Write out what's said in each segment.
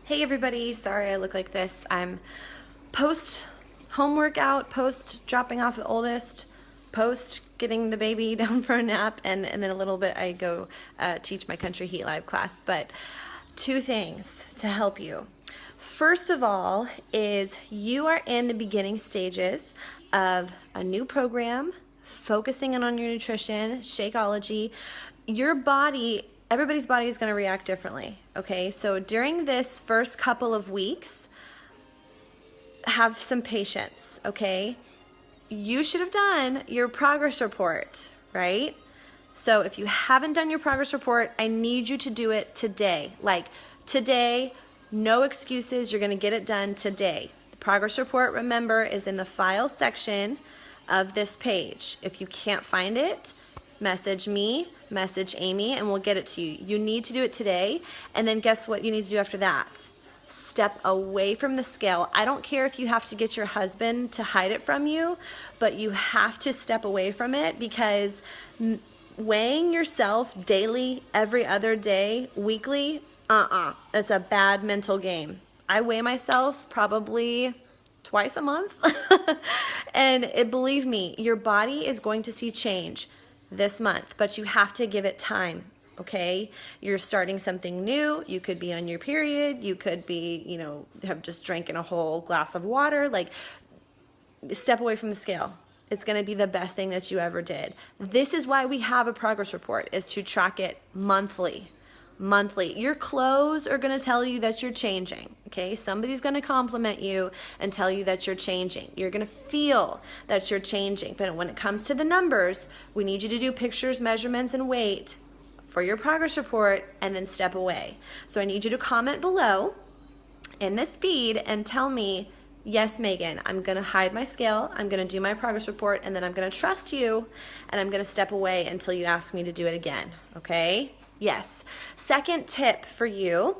Hey everybody, sorry I look like this. I'm post home workout, post dropping off the oldest, post getting the baby down for a nap, and then a little bit I go teach my Country Heat Live class. But two things to help you. First of all is you are in the beginning stages of a new program, focusing in on your nutrition, Shakeology. Your body, everybody's body is going to react differently, okay? So during this first couple of weeks, have some patience, okay? You should have done your progress report, right? So if you haven't done your progress report, I need you to do it today. Like today, no excuses, you're going to get it done today. The progress report, remember, is in the file section of this page. If you can't find it, message me, message Amy, and we'll get it to you. You need to do it today, and then guess what you need to do after that? Step away from the scale. I don't care if you have to get your husband to hide it from you, but you have to step away from it, because weighing yourself daily, every other day, weekly, it's a bad mental game. I weigh myself probably twice a month, and believe me, your body is going to see change this month, but you have to give it time, okay? You're starting something new. You could be on your period. You could be, have just drank a whole glass of water. Like, step away from the scale. It's going to be the best thing that you ever did. This is why we have a progress report, is to track it monthly. Your clothes are going to tell you that you're changing, okay? Somebody's going to compliment you and tell you that you're changing. You're going to feel that you're changing. But when it comes to the numbers, we need you to do pictures, measurements, and weight for your progress report, and then step away. So I need you to comment below in this feed and tell me, yes, Megan, I'm going to hide my scale, I'm going to do my progress report, and then I'm going to trust you, and I'm going to step away until you ask me to do it again, okay? Yes. Second tip for you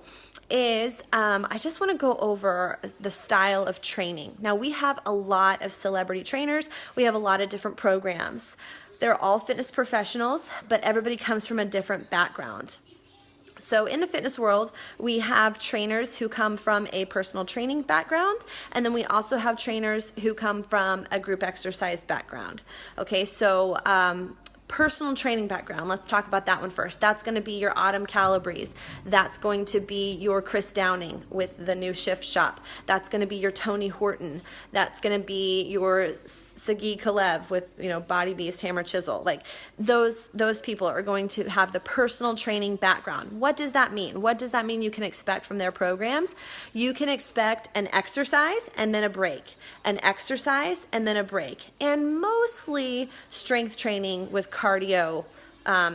is I just want to go over the style of training. Now, we have a lot of celebrity trainers. We have a lot of different programs. They're all fitness professionals, but everybody comes from a different background. So in the fitness world, we have trainers who come from a personal training background, and then we also have trainers who come from a group exercise background. Okay, so personal training background, let's talk about that one first. That's going to be your Autumn Calabrese. That's going to be your Chris Downing with the new Shift Shop. That's going to be your Tony Horton. That's going to be your Sagi Kalev with, Body Beast, Hammer Chisel. Like those people are going to have the personal training background. What does that mean? What does that mean you can expect from their programs? You can expect an exercise and then a break, an exercise and then a break, and mostly strength training with cardio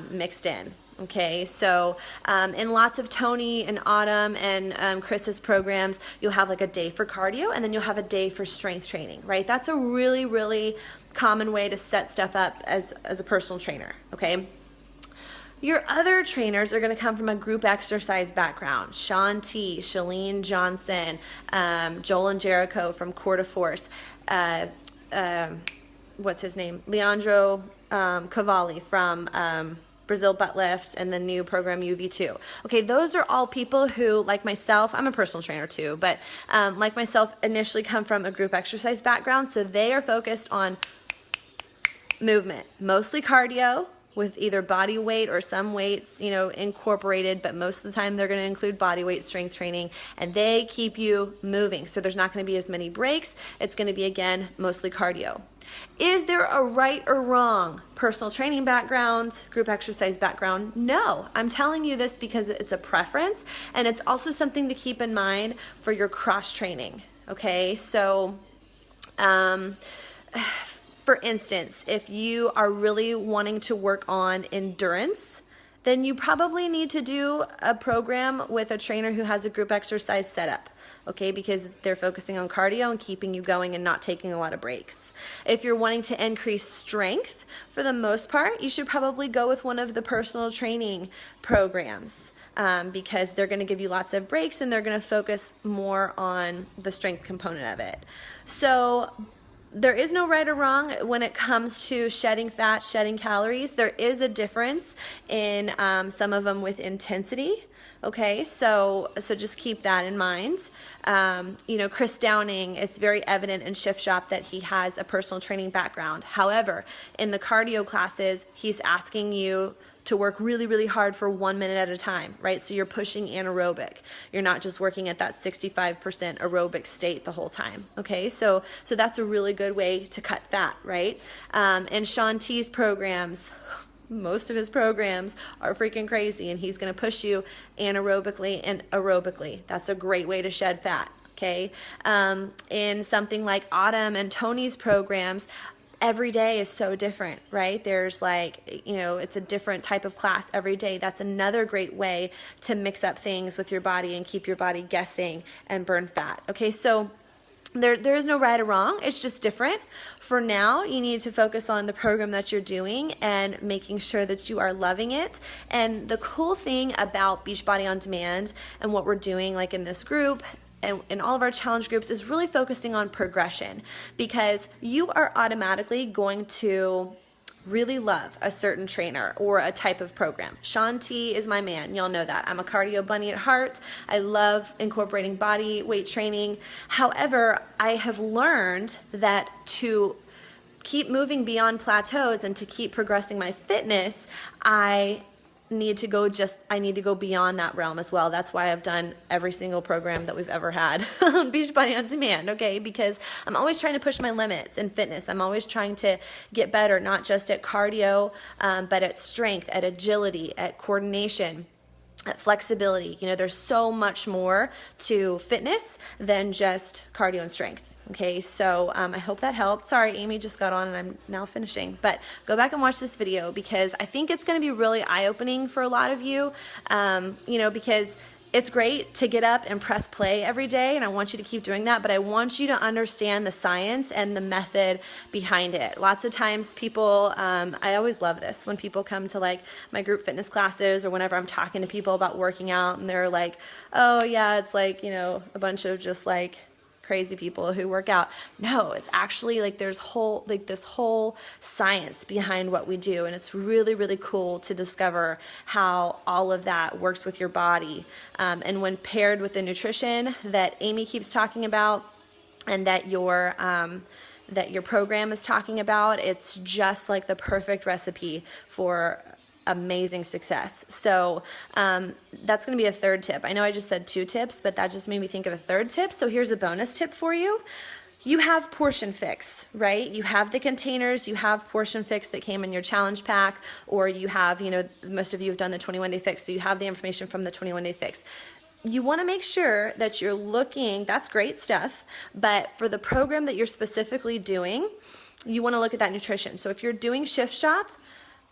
mixed in. Okay, so in lots of Tony and Autumn and Chris's programs, you'll have like a day for cardio, and then you'll have a day for strength training, right? That's a really, really common way to set stuff up as a personal trainer, okay? Your other trainers are going to come from a group exercise background. Shaun T, Chalene Johnson, Joel and Jericho from Core de Force, what's his name? Leandro Cavalli from Brazil Butt Lift, and the new program UV2. Okay, those are all people who, like myself, I'm a personal trainer too, but like myself, initially come from a group exercise background, so they are focused on movement, mostly cardio, with either body weight or some weights, incorporated, but most of the time they're going to include body weight strength training, and they keep you moving. So there's not going to be as many breaks. It's going to be, again, mostly cardio. Is there a right or wrong personal training background, group exercise background? No. I'm telling you this because it's a preference, and it's also something to keep in mind for your cross training. Okay, so for instance, if you are really wanting to work on endurance, then you probably need to do a program with a trainer who has a group exercise setup, okay, because they're focusing on cardio and keeping you going and not taking a lot of breaks. If you're wanting to increase strength, for the most part, you should probably go with one of the personal training programs, because they're going to give you lots of breaks and they're going to focus more on the strength component of it. So There is no right or wrong when it comes to shedding fat, shedding calories. There is a difference in some of them with intensity. Okay, so just keep that in mind. You know, Chris Downing, it's very evident in Shift Shop that he has a personal training background. However, in the cardio classes, he's asking you to work really, really hard for 1 minute at a time, right? So you're pushing anaerobic. You're not just working at that 65% aerobic state the whole time, okay? So that's a really good way to cut fat, right? And Shaun T's programs, most of his programs are freaking crazy, and he's gonna push you anaerobically and aerobically. That's a great way to shed fat, okay? In something like Autumn and Tony's programs, every day is so different, right? There's like, you know, it's a different type of class every day. That's another great way to mix up things with your body and keep your body guessing and burn fat. Okay, so there is no right or wrong. It's just different. For now, you need to focus on the program that you're doing and making sure that you are loving it. And the cool thing about Beachbody On Demand and what we're doing like in this group and in all of our challenge groups is really focusing on progression, because you are automatically going to really love a certain trainer or a type of program. Shaun T is my man. Y'all know that. I'm a cardio bunny at heart. I love incorporating body weight training. However, I have learned that to keep moving beyond plateaus and to keep progressing my fitness, I need to go beyond that realm as well. That's why I've done every single program that we've ever had on Beachbody On Demand, okay? Because I'm always trying to push my limits in fitness. I'm always trying to get better, not just at cardio, but at strength, at agility, at coordination, at flexibility. You know, there's so much more to fitness than just cardio and strength. Okay, so I hope that helped. Sorry, Amy just got on and I'm now finishing. But go back and watch this video, because I think it's going to be really eye-opening for a lot of you, you know, because it's great to get up and press play every day, and I want you to keep doing that, but I want you to understand the science and the method behind it. Lots of times people, I always love this when people come to like my group fitness classes or whenever I'm talking to people about working out, and they're like, oh yeah, it's like, you know, a bunch of just like crazy people who work out. No, it's actually like there's this whole science behind what we do, and it's really, really cool to discover how all of that works with your body. And when paired with the nutrition that Amy keeps talking about and that your program is talking about, it's just like the perfect recipe for amazing success. So that's going to be a third tip. I know I just said 2 tips, but that just made me think of a third tip. So here's a bonus tip for you. You have Portion Fix, right? You have the containers, you have Portion Fix that came in your challenge pack, or you have, you know, most of you have done the 21-day fix, so you have the information from the 21-day fix. You want to make sure that you're looking, that's great stuff, but for the program that you're specifically doing, you want to look at that nutrition. So if you're doing Shift Shop,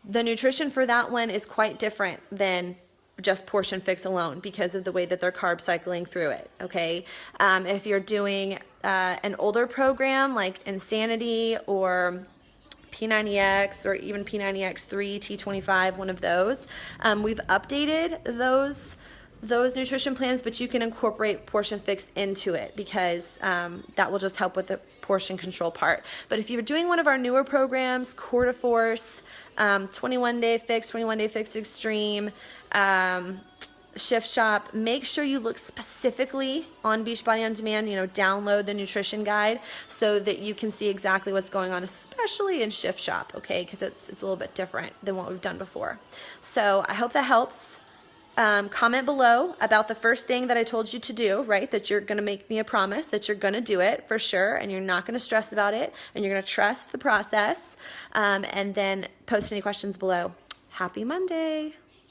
the nutrition for that one is quite different than just Portion Fix alone because of the way that they're carb cycling through it, okay? If you're doing an older program like Insanity or P90X or even P90X3, T25, one of those, we've updated those nutrition plans, but you can incorporate Portion Fix into it because that will just help with the portion control part. But if you're doing one of our newer programs, Core to Force, 21-day fix, 21-day fix extreme, Shift Shop, make sure you look specifically on Beachbody On Demand, you know, download the nutrition guide so that you can see exactly what's going on, especially in Shift Shop, okay, because it's a little bit different than what we've done before. So I hope that helps. Comment below about the first thing that I told you to do, right? That you're going to make me a promise that you're going to do it for sure, and you're not going to stress about it, and you're going to trust the process, and then post any questions below. Happy Monday.